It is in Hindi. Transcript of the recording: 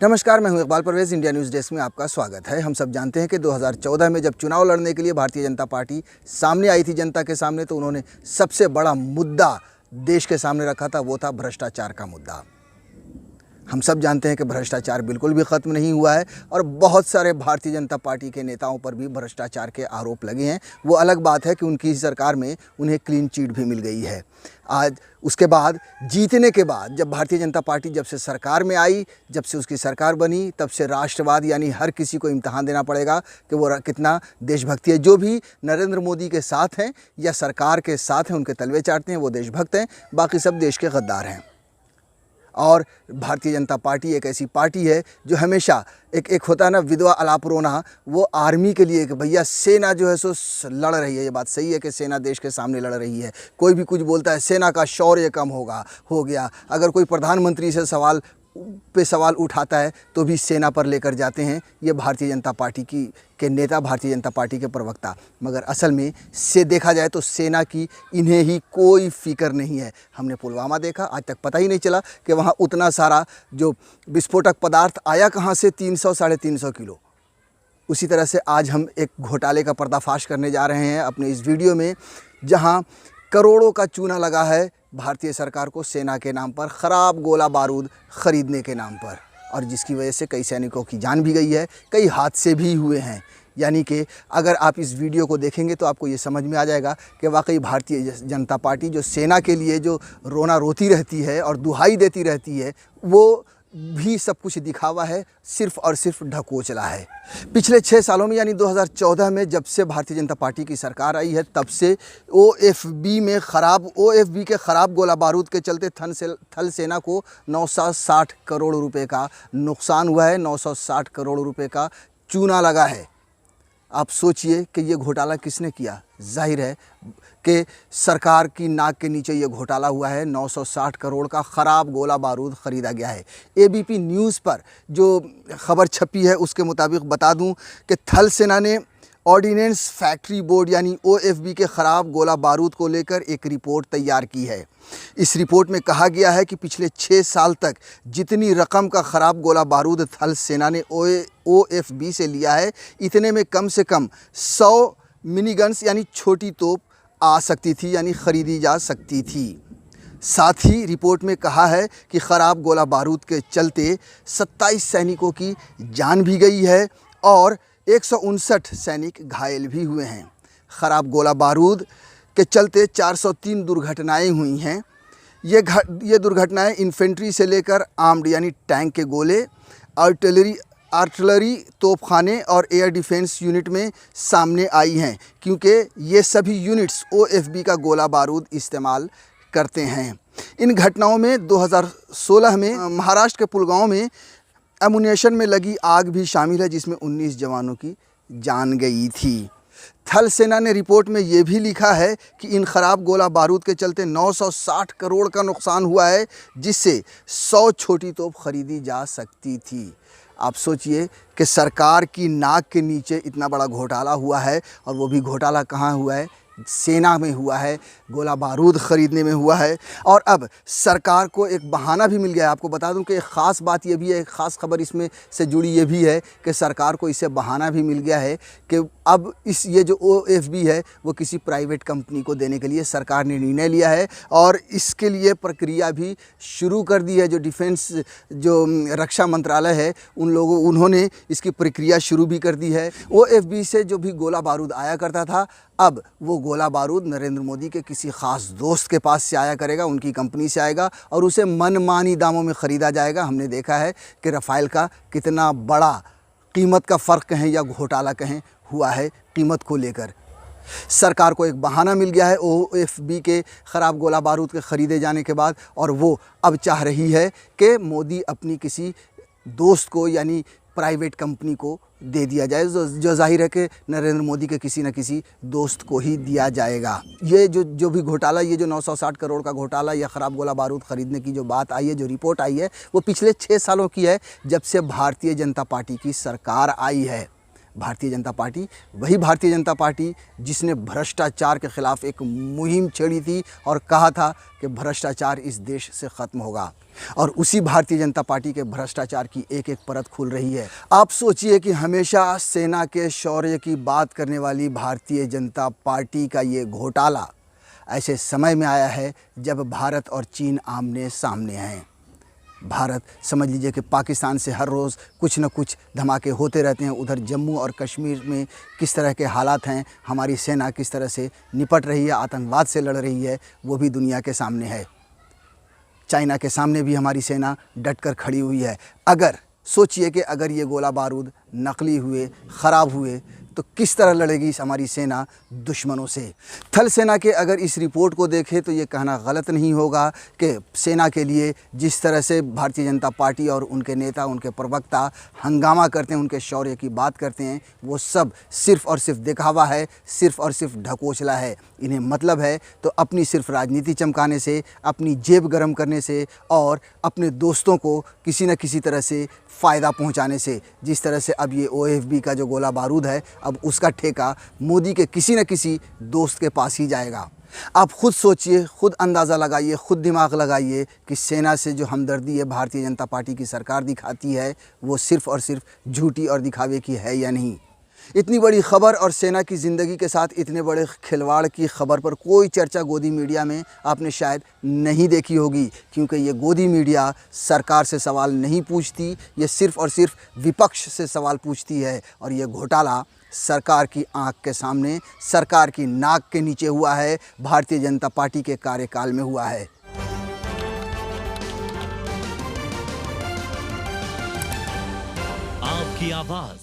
नमस्कार, मैं हूं Iqbal Parvez. India news desk में आपका स्वागत है। हम सब जानते हैं कि 2014 में जब चुनाव लड़ने के लिए भारतीय जनता पार्टी सामने आई थी जनता के सामने, तो उन्होंने सबसे बड़ा मुद्दा देश के सामने रखा था, वो था भ्रष्टाचार का मुद्दा। हम सब जानते हैं कि भ्रष्टाचार बिल्कुल भी ख़त्म नहीं हुआ है और बहुत सारे भारतीय जनता पार्टी के नेताओं पर भी भ्रष्टाचार के आरोप लगे हैं। वो अलग बात है कि उनकी सरकार में उन्हें क्लीन चिट भी मिल गई है। आज उसके बाद, जीतने के बाद, जब भारतीय जनता पार्टी जब से सरकार में आई, जब से उसकी सरकार बनी, तब से राष्ट्रवाद यानी हर किसी को इम्तहान देना पड़ेगा कि वो कितना देशभक्ति है। जो भी नरेंद्र मोदी के साथ हैं या सरकार के साथ हैं, उनके तलवे चाटते हैं, वो देशभक्त हैं, बाकी सब देश के गद्दार हैं। और भारतीय जनता पार्टी एक ऐसी पार्टी है जो हमेशा एक होता है ना विधवा अलाप रोना, वो आर्मी के लिए कि भैया सेना जो है सो लड़ रही है। ये बात सही है कि सेना देश के सामने लड़ रही है। कोई भी कुछ बोलता है सेना का शौर्य कम हो गया। अगर कोई प्रधानमंत्री से सवाल उठाता है तो भी सेना पर लेकर जाते हैं ये भारतीय जनता पार्टी के नेता, भारतीय जनता पार्टी के प्रवक्ता। मगर असल में से देखा जाए तो सेना की इन्हें ही कोई फिक्र नहीं है। हमने पुलवामा देखा, आज तक पता ही नहीं चला कि वहाँ उतना सारा जो विस्फोटक पदार्थ आया कहाँ से, 300 साढ़े 300 किलो। उसी तरह से आज हम एक घोटाले का पर्दाफाश करने जा रहे हैं अपने इस वीडियो में, जहाँ करोड़ों का चूना लगा है भारतीय सरकार को सेना के नाम पर, ख़राब गोला बारूद ख़रीदने के नाम पर, और जिसकी वजह से कई सैनिकों की जान भी गई है, कई हादसे भी हुए हैं। यानी कि अगर आप इस वीडियो को देखेंगे तो आपको ये समझ में आ जाएगा कि वाकई भारतीय जनता पार्टी जो सेना के लिए जो रोना रोती रहती है और दुहाई देती रहती है, वो भी सब कुछ दिखावा है, सिर्फ़ और सिर्फ ढकोचला है। पिछले 6 सालों में यानी 2014 में जब से भारतीय जनता पार्टी की सरकार आई है, तब से ओएफबी के ख़राब गोला बारूद के चलते थल सेना को 960 करोड़ रुपए का नुकसान हुआ है। 960 करोड़ रुपए का चूना लगा है। आप सोचिए कि ये घोटाला किसने किया। जाहिर है कि सरकार की नाक के नीचे ये घोटाला हुआ है। 960 करोड़ का ख़राब गोला बारूद ख़रीदा गया है। एबीपी न्यूज़ पर जो खबर छपी है उसके मुताबिक बता दूं कि थल सेना ने ऑर्डिनेंस फैक्ट्री बोर्ड यानी ओएफबी के ख़राब गोला बारूद को लेकर एक रिपोर्ट तैयार की है। इस रिपोर्ट में कहा गया है कि पिछले 6 साल तक जितनी रकम का ख़राब गोला बारूद थल सेना ने ओएफबी से लिया है, इतने में कम से कम 100 मिनीगन्स यानी छोटी तोप आ सकती थी, यानी ख़रीदी जा सकती थी। साथ ही रिपोर्ट में कहा है कि ख़राब गोला बारूद के चलते 27 सैनिकों की जान भी गई है और 159 सैनिक घायल भी हुए हैं। ख़राब गोला बारूद के चलते 403 दुर्घटनाएं हुई हैं। ये दुर्घटनाएं इन्फेंट्री से लेकर आर्म्ड यानी टैंक के गोले, आर्टिलरी तोपखाने और एयर डिफेंस यूनिट में सामने आई हैं, क्योंकि ये सभी यूनिट्स ओएफबी का गोला बारूद इस्तेमाल करते हैं। इन घटनाओं में 2016 में महाराष्ट्र के पुलगांव में एमुनेशन में लगी आग भी शामिल है, जिसमें 19 जवानों की जान गई थी। थल सेना ने रिपोर्ट में ये भी लिखा है कि इन ख़राब गोला बारूद के चलते 960 करोड़ का नुकसान हुआ है, जिससे 100 छोटी तोप खरीदी जा सकती थी। आप सोचिए कि सरकार की नाक के नीचे इतना बड़ा घोटाला हुआ है, और वो भी घोटाला कहाँ हुआ है, सेना में हुआ है, गोला बारूद ख़रीदने में हुआ है। और अब सरकार को एक बहाना भी मिल गया है। आपको बता दूं कि एक ख़ास बात ये भी है, एक ख़ास खबर इसमें से जुड़ी ये भी है कि सरकार को इससे बहाना भी मिल गया है कि अब ये जो ओएफबी है वो किसी प्राइवेट कंपनी को देने के लिए सरकार ने निर्णय लिया है, और इसके लिए प्रक्रिया भी शुरू कर दी है। जो डिफेंस जो रक्षा मंत्रालय है उन्होंने इसकी प्रक्रिया शुरू भी कर दी है। ओएफबी से जो भी गोला बारूद आया करता था, अब वो गोला बारूद नरेंद्र मोदी के किसी ख़ास दोस्त के पास से आया करेगा, उनकी कंपनी से आएगा, और उसे मनमानी दामों में ख़रीदा जाएगा। हमने देखा है कि रफ़ाइल का कितना बड़ा कीमत का फ़र्क कहें या घोटाला कहें हुआ है कीमत को लेकर। सरकार को एक बहाना मिल गया है ओएफबी के ख़राब गोला बारूद के ख़रीदे जाने के बाद, और वो अब चाह रही है कि मोदी अपनी किसी दोस्त को यानी प्राइवेट कंपनी को दे दिया जाए, जो जाहिर है कि नरेंद्र मोदी के किसी न किसी दोस्त को ही दिया जाएगा। ये जो भी घोटाला, ये जो 960 करोड़ का घोटाला या ख़राब गोला बारूद ख़रीदने की जो बात आई है, जो रिपोर्ट आई है, वो पिछले 6 सालों की है, जब से भारतीय जनता पार्टी की सरकार आई है। भारतीय जनता पार्टी, वही भारतीय जनता पार्टी जिसने भ्रष्टाचार के खिलाफ एक मुहिम छेड़ी थी और कहा था कि भ्रष्टाचार इस देश से ख़त्म होगा। और उसी भारतीय जनता पार्टी के भ्रष्टाचार की एक एक परत खुल रही है। आप सोचिए कि हमेशा सेना के शौर्य की बात करने वाली भारतीय जनता पार्टी का ये घोटाला ऐसे समय में आया है जब भारत और चीन आमने सामने हैं। भारत समझ लीजिए कि पाकिस्तान से हर रोज़ कुछ न कुछ धमाके होते रहते हैं। उधर जम्मू और कश्मीर में किस तरह के हालात हैं, हमारी सेना किस तरह से निपट रही है, आतंकवाद से लड़ रही है, वो भी दुनिया के सामने है। चाइना के सामने भी हमारी सेना डटकर खड़ी हुई है। अगर सोचिए कि अगर ये गोला बारूद नकली हुए, ख़राब हुए तो किस तरह लड़ेगी हमारी सेना दुश्मनों से। थल सेना के अगर इस रिपोर्ट को देखें तो ये कहना गलत नहीं होगा कि सेना के लिए जिस तरह से भारतीय जनता पार्टी और उनके नेता, उनके प्रवक्ता हंगामा करते हैं, उनके शौर्य की बात करते हैं, वो सब सिर्फ़ और सिर्फ दिखावा है, सिर्फ़ और सिर्फ ढकोसला है। इन्हें मतलब है तो अपनी सिर्फ राजनीति चमकाने से, अपनी जेब गर्म करने से और अपने दोस्तों को किसी न किसी तरह से फ़ायदा पहुंचाने से। जिस तरह से अब ये OFB का जो गोला बारूद है, अब उसका ठेका मोदी के किसी न किसी दोस्त के पास ही जाएगा। आप खुद सोचिए, खुद अंदाज़ा लगाइए, खुद दिमाग लगाइए कि सेना से जो हमदर्दी है भारतीय जनता पार्टी की सरकार दिखाती है वो सिर्फ़ और सिर्फ झूठी और दिखावे की है या नहीं। इतनी बड़ी खबर और सेना की ज़िंदगी के साथ इतने बड़े खिलवाड़ की खबर पर कोई चर्चा गोदी मीडिया में आपने शायद नहीं देखी होगी, क्योंकि ये गोदी मीडिया सरकार से सवाल नहीं पूछती, ये सिर्फ़ और सिर्फ विपक्ष से सवाल पूछती है। और ये घोटाला सरकार की आंख के सामने, सरकार की नाक के नीचे हुआ है, भारतीय जनता पार्टी के कार्यकाल में हुआ है। आपकी आवाज़